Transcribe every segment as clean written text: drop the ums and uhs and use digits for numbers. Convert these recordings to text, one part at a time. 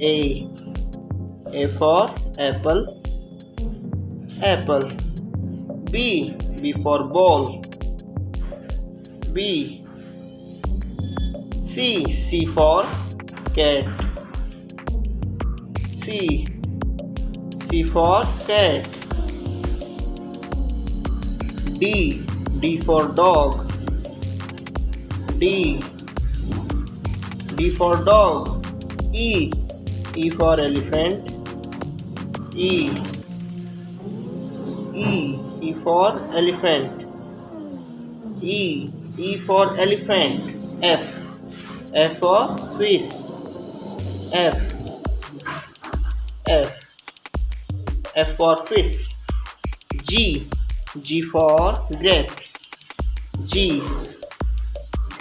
A. A for apple. Apple. B. B for ball. B. C. C for cat. C. C for cat. D. D for dog. D. D for dog. E. E for elephant. E. E. E for elephant. E. E for elephant. F. F for fish. F. F. F for fish. G. G for grapes. G.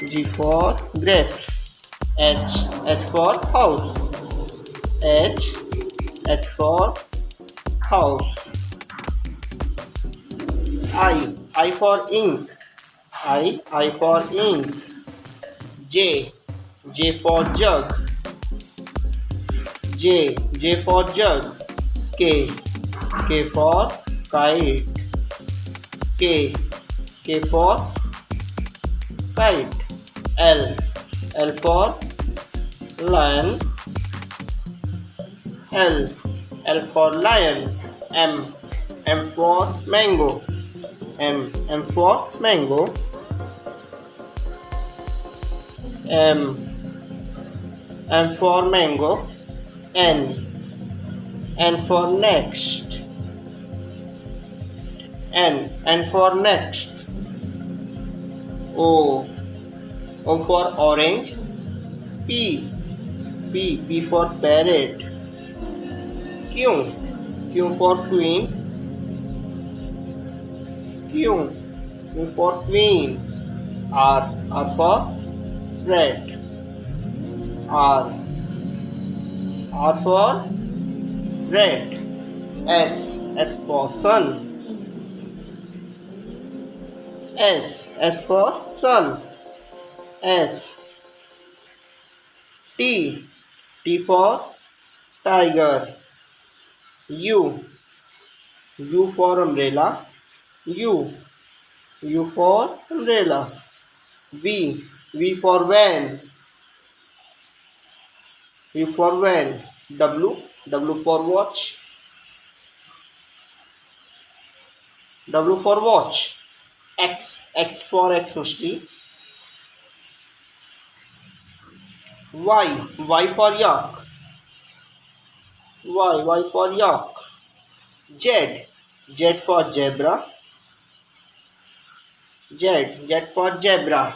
G for grapes. H. H for house. H. H for house. I for ink. I for ink. J. J for jug. J. J for jug. K. K for kite. K. K for kite. L. L for lion. L. L for lion. M. M for mango. M. M for mango. M. M for mango. N. N for next. N. N for next. O. O for orange. P. P. P for parrot. Q. Q for queen. Q. Q for queen. R. R for rat. R. R for rat. S. S for sun. S. S for sun. S. T. T for tiger. U. U for umbrella. U. U for umbrella. V. V for van. V for van. W. W for watch. W for watch. X. X for Xmas. Y. Y for yak. Y. Y for yak. Z. Z for zebra. Z. Z for zebra.